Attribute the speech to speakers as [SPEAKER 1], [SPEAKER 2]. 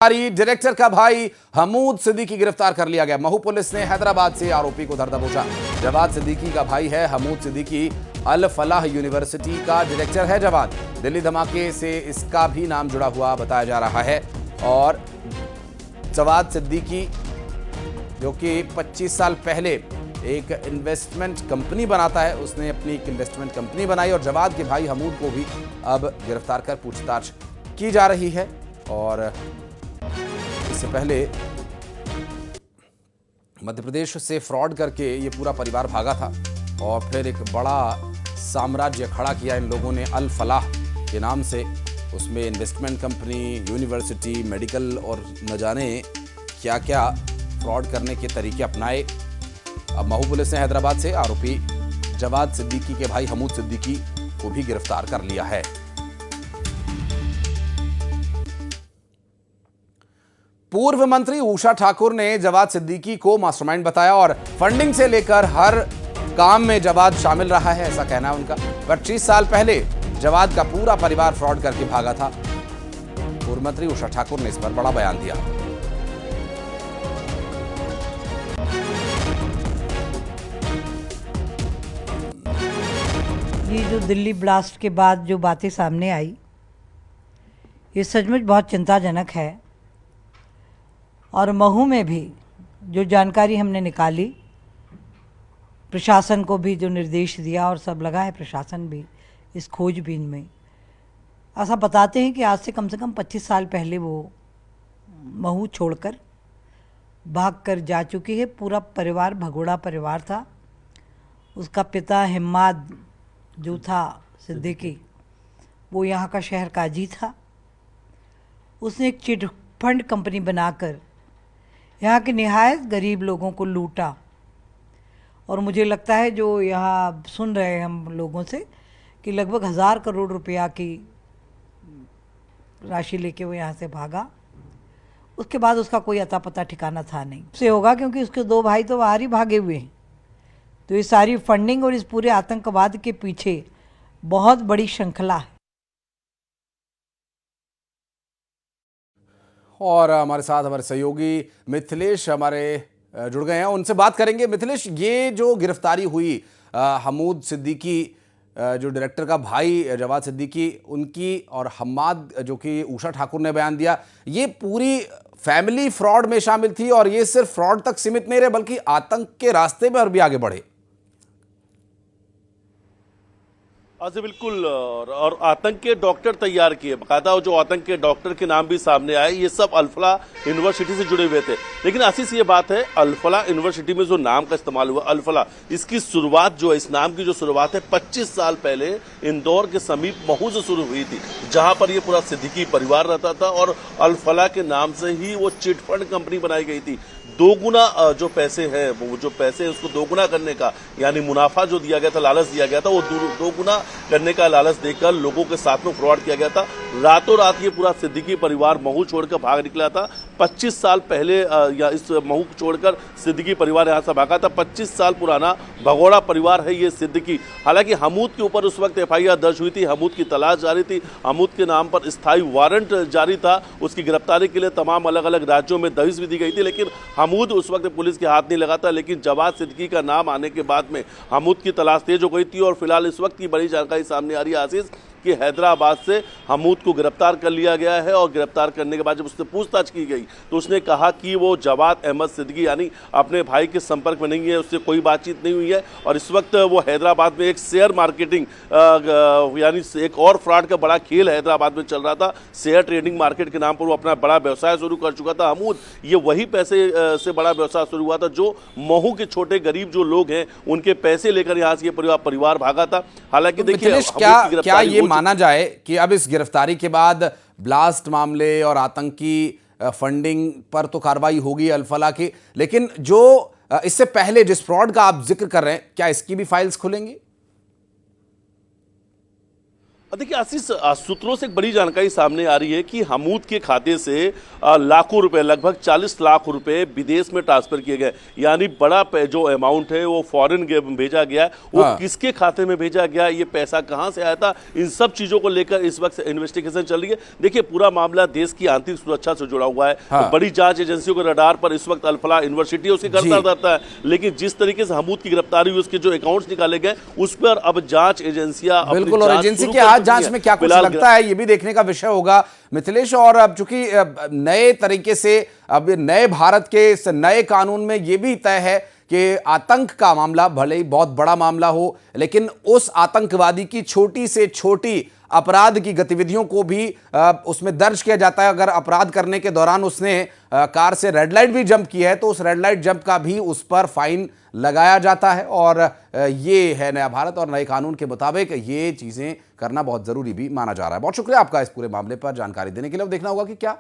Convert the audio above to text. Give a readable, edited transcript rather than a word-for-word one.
[SPEAKER 1] Director का भाई हमूद सिद्दीकी गिरफ्तार कर लिया गया। महू पुलिस ने हैदराबाद से आरोपी को धर दबोचा। जवाद सिद्दीकी का भाई है हमूद सिद्दीकी, अल फलाह यूनिवर्सिटी का डायरेक्टर है जवाद। दिल्ली धमाके से इसका भी नाम जुड़ा हुआ बताया जा रहा है। और जवाद सिद्दीकी जो कि 25 साल पहले एक इन्वेस्टमेंट कंपनी बनाता है, उसने अपनी एक इन्वेस्टमेंट कंपनी बनाई और जवाद के भाई हमूद को भी अब गिरफ्तार कर पूछताछ की जा रही है। और इससे पहले मध्य प्रदेश से फ्रॉड करके ये पूरा परिवार भागा था और फिर एक बड़ा साम्राज्य खड़ा किया इन लोगों ने अल फलाह के नाम से। उसमें इन्वेस्टमेंट कंपनी, यूनिवर्सिटी, मेडिकल और न जाने क्या क्या फ्रॉड करने के तरीके अपनाए। अब महू पुलिस ने हैदराबाद से आरोपी जवाद सिद्दीकी के भाई हमूद सिद्दीकी को भी गिरफ्तार कर लिया है। पूर्व मंत्री उषा ठाकुर ने जवाद सिद्दीकी को मास्टरमाइंड बताया और फंडिंग से लेकर हर काम में जवाद शामिल रहा है, ऐसा कहना है उनका। 25 साल पहले जवाद का पूरा परिवार फ्रॉड करके भागा था। पूर्व मंत्री उषा ठाकुर ने इस पर बड़ा बयान दिया।
[SPEAKER 2] ये जो दिल्ली ब्लास्ट के बाद जो बातें सामने आई, ये सचमुच बहुत चिंताजनक है। और महू में भी जो जानकारी हमने निकाली, प्रशासन को भी जो निर्देश दिया और सब लगा है प्रशासन भी इस खोजबीन में। ऐसा बताते हैं कि आज से कम 25 साल पहले वो महू छोड़कर भागकर जा चुकी है। पूरा परिवार भगोड़ा परिवार था। उसका पिता हिम्माद जो था सिद्दीकी, वो यहाँ का शहर काजी था। उसने एक चिट फंड कंपनी बनाकर यहाँ के निहायत गरीब लोगों को लूटा। और मुझे लगता है जो यहाँ सुन रहे हैं हम लोगों से कि लगभग 1000 करोड़ रुपया की राशि लेके वो यहाँ से भागा। उसके बाद उसका कोई अता पता ठिकाना था नहीं। से होगा क्योंकि उसके 2 भाई तो बाहर ही भागे हुए हैं। तो ये सारी फंडिंग और इस पूरे आतंकवाद के पीछे बहुत बड़ी श्रृंखला है।
[SPEAKER 1] और हमारे साथ हमारे सहयोगी मिथिलेश हमारे जुड़ गए हैं, उनसे बात करेंगे। मिथिलेश, ये जो गिरफ्तारी हुई हमूद सिद्दीकी जो डायरेक्टर का भाई जवाद सिद्दीकी, उनकी और हम्माद जो कि उषा ठाकुर ने बयान दिया, ये पूरी फैमिली फ्रॉड में शामिल थी और ये सिर्फ फ्रॉड तक सीमित नहीं रहे बल्कि आतंक के रास्ते में और भी आगे बढ़े।
[SPEAKER 3] जी बिल्कुल। और आतंक के डॉक्टर तैयार किए, बाकायदा जो आतंक के डॉक्टर के नाम भी सामने आए, ये सब अल फलाह यूनिवर्सिटी से जुड़े हुए थे। लेकिन आशीष ये बात है, अल फलाह यूनिवर्सिटी में जो नाम का इस्तेमाल हुआ अल फलाह, इसकी शुरुआत जो है, इस नाम की जो शुरुआत है 25 साल पहले इंदौर के समीप महू से शुरू हुई थी, जहां पर ये पूरा सिद्दीकी परिवार रहता था और अल फलाह के नाम से ही वो चिट फंड कंपनी बनाई गई थी। दोगुना जो पैसे हैं, वो जो पैसे हैं उसको दोगुना करने का, यानी मुनाफा जो दिया गया था, लालच दिया गया था, वो दोगुना करने का लालच देकर लोगों के साथ में फ्रॉड किया गया था। रातों रात ये पूरा सिद्दीकी परिवार महू छोड़कर भाग निकला था। 25 साल पहले या इस महू छोड़कर सिद्दीकी परिवार यहां से भागा था। 25 साल पुराना भगोड़ा परिवार है ये सिद्दीकी। हालांकि हमूद के ऊपर उस वक्त FIR दर्ज हुई थी, हमूद की तलाश जारी थी, हमूद के नाम पर स्थायी वारंट जारी था। उसकी गिरफ्तारी के लिए तमाम अलग अलग राज्यों में दबिश भी दी गई थी, लेकिन हमूद उस वक्त पुलिस के हाथ नहीं लगा था। लेकिन जवाद सिद्दीकी का नाम आने के बाद में हमूद की तलाश तेज हो गई थी। और फिलहाल इस वक्त की बड़ी जानकारी सामने आ रही है आशीष कि हैदराबाद से हमूद को गिरफ्तार कर लिया गया है। और गिरफ्तार करने के बाद जब उससे पूछताछ की गई तो उसने कहा कि वो जवाद अहमद सिद्दीकी यानी अपने भाई के संपर्क में नहीं है, उससे कोई बातचीत नहीं हुई है। और इस वक्त वो हैदराबाद में एक शेयर मार्केटिंग यानी एक और फ्रॉड का बड़ा खेल हैदराबाद में चल रहा था। शेयर ट्रेडिंग मार्केट के नाम पर वो अपना बड़ा व्यवसाय शुरू कर चुका था हमूद। ये वही पैसे से बड़ा व्यवसाय शुरू हुआ था जो महू के छोटे गरीब जो लोग हैं उनके पैसे लेकर यहाँ से ये परिवार भागा था। हालांकि देखिए,
[SPEAKER 1] क्या ये माना जाए कि अब इस गिरफ्तारी के बाद ब्लास्ट मामले और आतंकी फंडिंग पर तो कार्रवाई होगी अल फलाह की, लेकिन जो इससे पहले जिस फ्रॉड का आप जिक्र कर रहे हैं, क्या इसकी भी फाइल्स खुलेंगी?
[SPEAKER 3] देखिए आशीष, सूत्रों से एक बड़ी जानकारी सामने आ रही है कि हमूद के खाते से लाखों रुपए, लगभग 40 लाख रुपए विदेश में ट्रांसफर किए गए। यानी बड़ा जो अमाउंट है वो फॉरेन भेजा गया है। वो किसके खाते में भेजा गया, ये पैसा कहां से आया था, इन सब चीजों को लेकर इस वक्त इन्वेस्टिगेशन चल रही है। देखिए पूरा मामला देश की आंतरिक सुरक्षा से जुड़ा हुआ है। तो बड़ी जांच एजेंसियों के रडार पर इस वक्त अल-फलाह यूनिवर्सिटी उसके करता रहता है, लेकिन जिस तरीके से हमूद की गिरफ्तारी हुई, उसके जो अकाउंट्स निकाले गए, उस पर अब जांच एजेंसियां
[SPEAKER 1] बिल्कुल, और एजेंसी के आज जांच में क्या कुछ लगता है ये भी देखने का विषय होगा मिथिलेश। और अब चूंकि नए तरीके से अब नए भारत के इस नए कानून में ये भी तय है कि आतंक का मामला भले ही बहुत बड़ा मामला हो, लेकिन उस आतंकवादी की छोटी से छोटी अपराध की गतिविधियों को भी उसमें दर्ज किया जाता है। अगर अपराध करने के दौरान उसने कार से रेड लाइट भी जंप की है तो उस रेड लाइट जंप का भी उस पर फाइन लगाया जाता है। और ये है नया भारत, और नए कानून के मुताबिक ये चीजें करना बहुत जरूरी भी माना जा रहा है। बहुत शुक्रिया आपका इस पूरे मामले पर जानकारी देने के लिए। अब देखना होगा कि क्या